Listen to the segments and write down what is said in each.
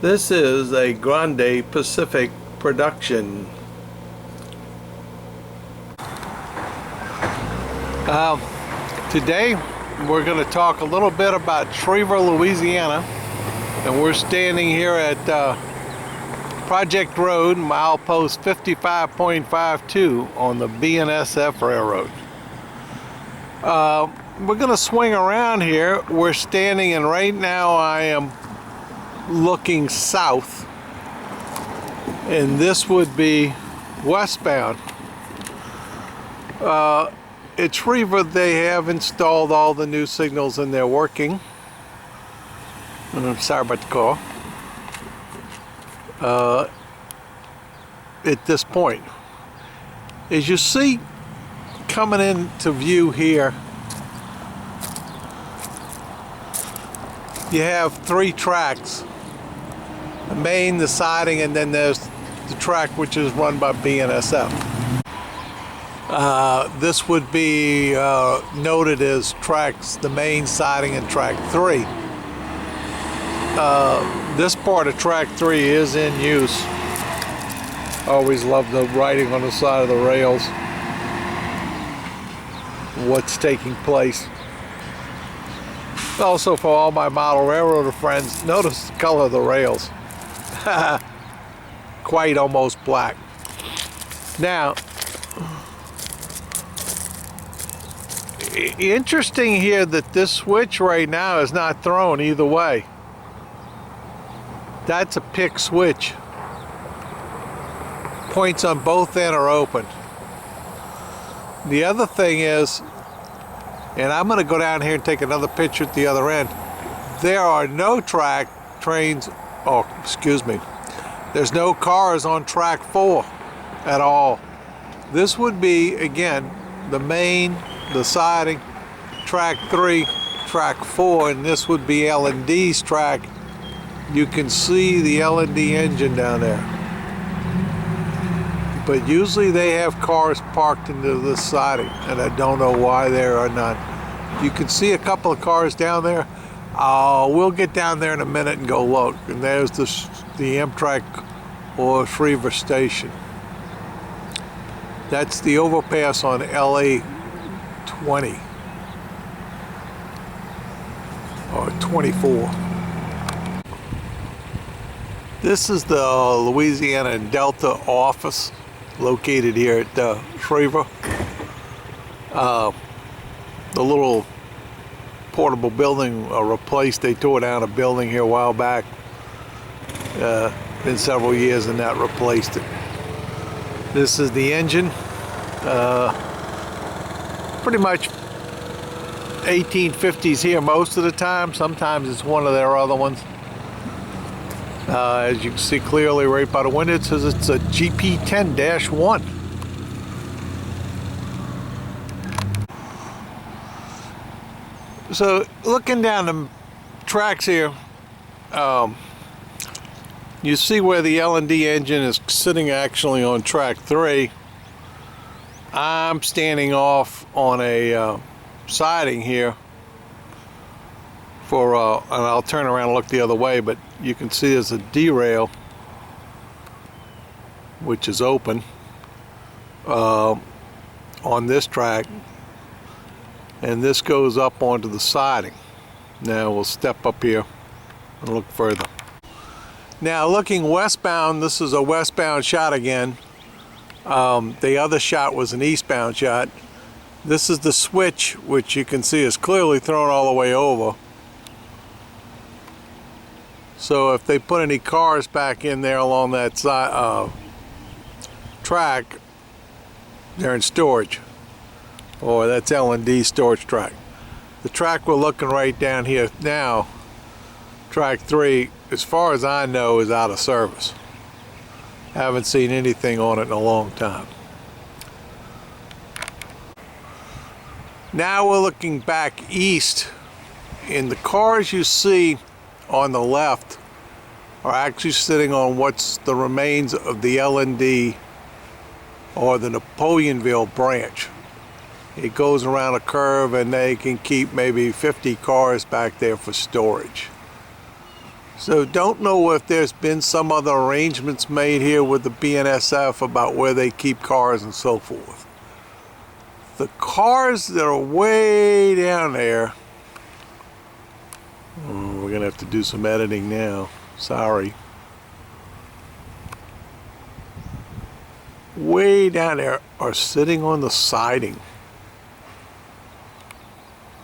This is a Grande Pacific production. Today we're going to talk a little bit about Schriever, Louisiana, and we're standing here at Project Road, milepost 55.52 on the BNSF Railroad. We're going to swing around here. We're standing, and right now I am looking south, and this would be westbound. At Schriever, they have installed all the new signals and they're working. Sorry about the call. At this point, as you see coming into view here, you have three tracks: the main, the siding, and then there's the track which is run by BNSF. This would be noted as tracks, the main, siding, and track 3. This part of track 3 is in use. Always love the writing on the side of the rails, what's taking place. Also, for all my model railroader friends, notice the color of the rails. Quite almost black. Now, interesting here that this switch right now is not thrown either way. That's a pick switch. Points on both ends are open. The other thing is, and I'm going to go down here and take another picture at the other end, there are no there's no cars on track 4 at all. This would be, again, the main, the siding, track 3, track 4, and this would be L&D's track. You can see the L&D engine down there. But usually they have cars parked into this siding, and I don't know why there are none. You can see a couple of cars down there. We'll get down there in a minute and go look. And there's the Amtrak or Schriever station. That's the overpass on LA 20 or 24. This is the Louisiana and Delta office located here at Schriever. The little portable building replaced. They tore down a building here a while back. Been several years and that replaced it. This is the engine. Pretty much 1850s here most of the time. Sometimes it's one of their other ones. As you can see clearly right by the window, it says it's a GP10-1. So looking down the tracks here, you see where the L&D engine is sitting actually on track 3. I'm standing off on a siding here for, and I'll turn around and look the other way, but you can see there's a derail which is open on this track, and this goes up onto the siding. Now we'll step up here and look further. Now looking westbound, this is a westbound shot again. The other shot was an eastbound shot. This is the switch, which you can see is clearly thrown all the way over. So if they put any cars back in there along that side, track, they're in storage. Or that's L&D storage track. The track we're looking right down here now, track 3, as far as I know, is out of service. Haven't seen anything on it in a long time. Now we're looking back east, and the cars you see on the left are actually sitting on what's the remains of the L&D or the Napoleonville branch. It goes around a curve and they can keep maybe 50 cars back there for storage. So don't know if there's been some other arrangements made here with the BNSF about where they keep cars and so forth. The cars that are way down there, oh, we're gonna have to do some editing now, sorry. Way down there are sitting on the siding.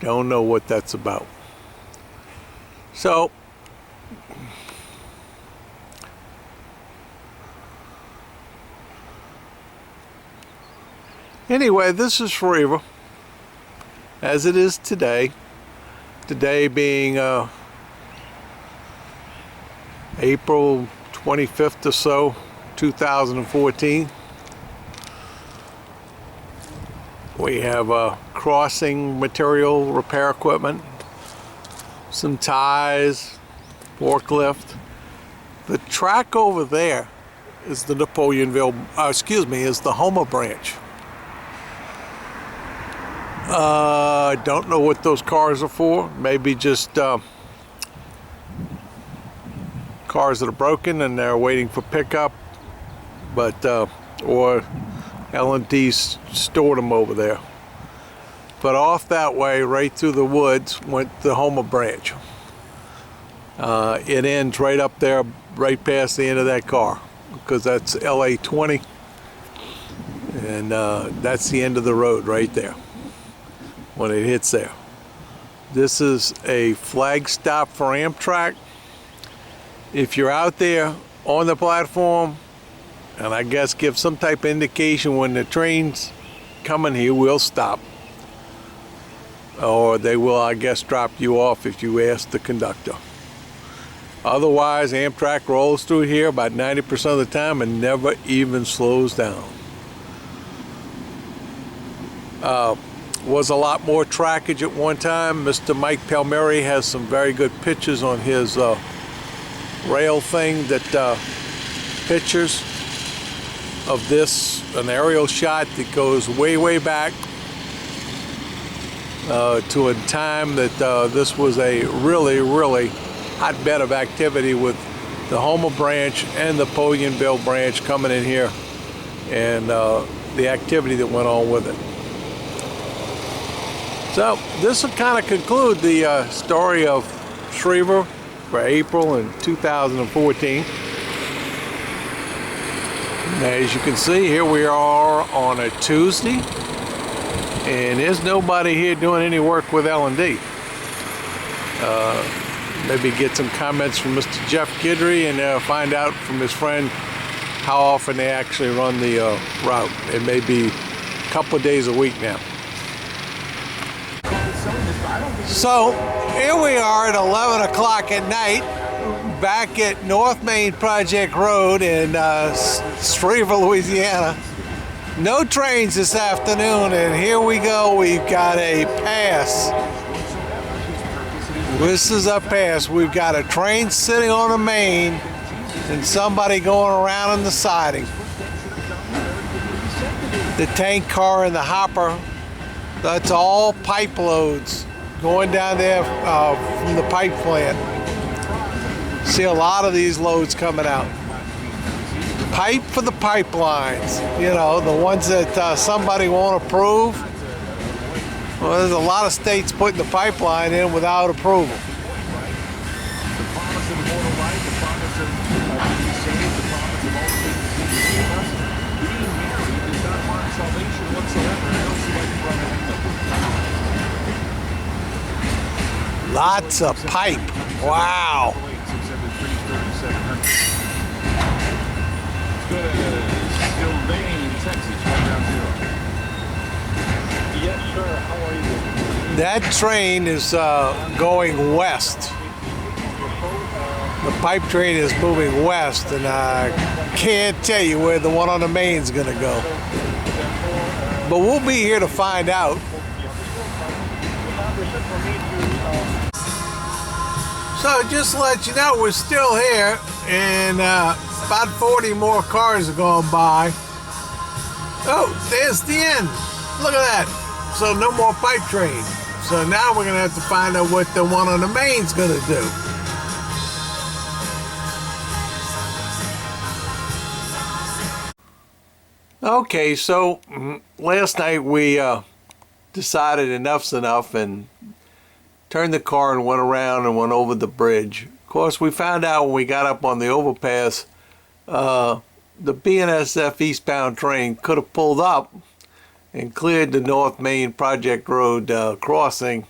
Don't know what that's about. So anyway, this is Schriever as it is today. Today being April 25th or so, 2014. We have crossing material, repair equipment, some ties, forklift. The track over there is the is the Homer branch. I don't know what those cars are for. Maybe just cars that are broken and they're waiting for pickup, but or L&D stored them over there. But off that way, right through the woods, went the Homer branch. It ends right up there, right past the end of that car, because that's LA 20, and that's the end of the road right there when it hits there. This is a flag stop for Amtrak. If you're out there on the platform, and I guess give some type of indication when the train's coming here, will stop. Or they will, I guess, drop you off if you ask the conductor. Otherwise, Amtrak rolls through here about 90% of the time and never even slows down. Was a lot more trackage at one time. Mr. Mike Palmieri has some very good pictures on his rail thing, that pictures of this, an aerial shot that goes way, way back to a time that this was a really, really hotbed of activity with the Homer branch and the Polionville branch coming in here, and the activity that went on with it. So this will kind of conclude the story of Schriever for April in 2014. As you can see, here we are on a Tuesday, and there's nobody here doing any work with L&D. Maybe get some comments from Mr. Jeff Guidry and find out from his friend how often they actually run the route. It may be a couple of days a week now. So here we are at 11 o'clock at night, back at North Main Project Road in Schriever, Louisiana. No trains this afternoon, and here we go. We've got a pass. This is a pass. We've got a train sitting on the main and somebody going around in the siding. The tank car and the hopper, that's all pipe loads going down there from the pipe plant. See a lot of these loads coming out. Pipe for the pipelines, you know, the ones that somebody won't approve. Well, there's a lot of states putting the pipeline in without approval. Lots of pipe. Wow. That train is going west. The pipe train is moving west, and I can't tell you where the one on the main is going to go. But we'll be here to find out. So just to let you know, we're still here, and about 40 more cars have gone by. Oh, there's the end. Look at that. So no more pipe train. So now we're going to have to find out what the one on the main's going to do. Okay, so last night we decided enough's enough and turned the car and went around and went over the bridge. Of course, we found out when we got up on the overpass, the BNSF eastbound train could have pulled up and cleared the North Main Project Road crossing,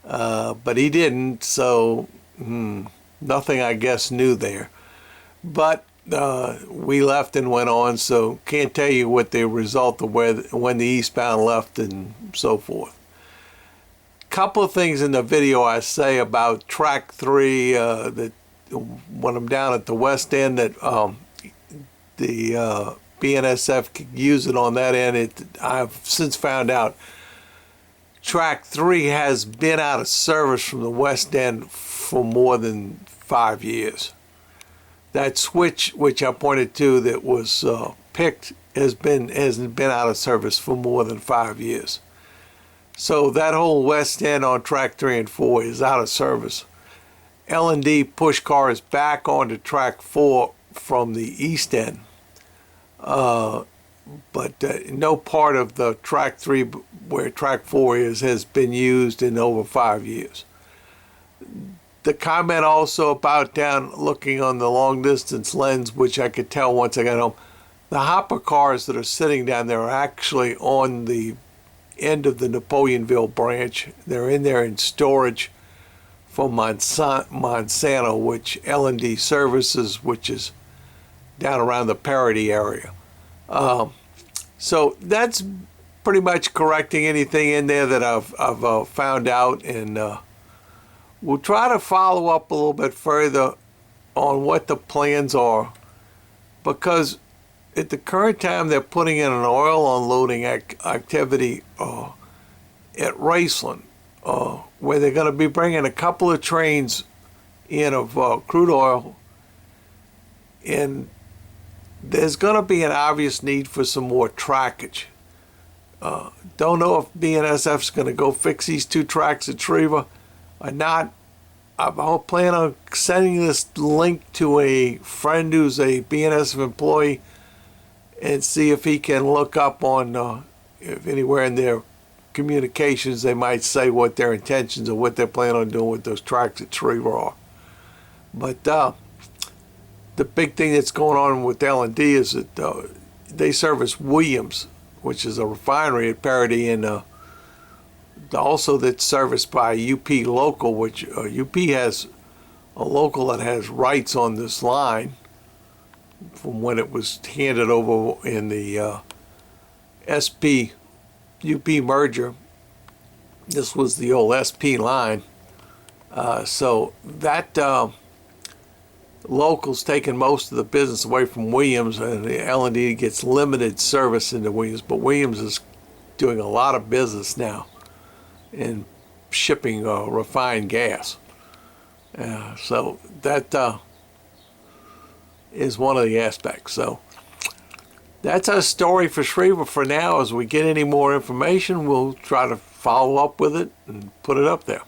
but he didn't, so nothing, I guess, new there. But we left and went on, so can't tell you what the result of when the eastbound left and so forth. Couple of things in the video I say about track 3 that when I'm down at the west end that the BNSF could use it on that end. I've since found out track 3 has been out of service from the west end for more than 5 years. That switch, which I pointed to, that was picked, hasn't been out of service for more than 5 years. So that whole west end on track 3 and 4 is out of service. L&D pushed cars back onto track 4 from the east end, but no part of the track 3 where track 4 is has been used in over 5 years. The comment also about down looking on the long distance lens, which I could tell once I got home, the hopper cars that are sitting down there are actually on the end of the Napoleonville branch. They're in there in storage for Monsanto, which L&D services, which is down around the Parity area. So that's pretty much correcting anything in there that I've found out, and we'll try to follow up a little bit further on what the plans are, because at the current time they're putting in an oil unloading activity at Raceland, where they're going to be bringing a couple of trains in of crude oil, and there's going to be an obvious need for some more trackage. Don't know if BNSF's going to go fix these 2 tracks at Schriever or not. I plan on sending this link to a friend who's a BNSF employee and see if he can look up on if anywhere in their communications they might say what their intentions or what they're planning on doing with those tracks at Schriever are. But the big thing that's going on with L&D is that they service Williams, which is a refinery at Parity, and also that's serviced by UP local, which UP has a local that has rights on this line from when it was handed over in the SP UP merger. This was the old SP line. So that local's taken most of the business away from Williams, and the L&D gets limited service into Williams, but Williams is doing a lot of business now in shipping refined gas. So that is one of the aspects. So that's our story for Schriever for now. As we get any more information, we'll try to follow up with it and put it up there.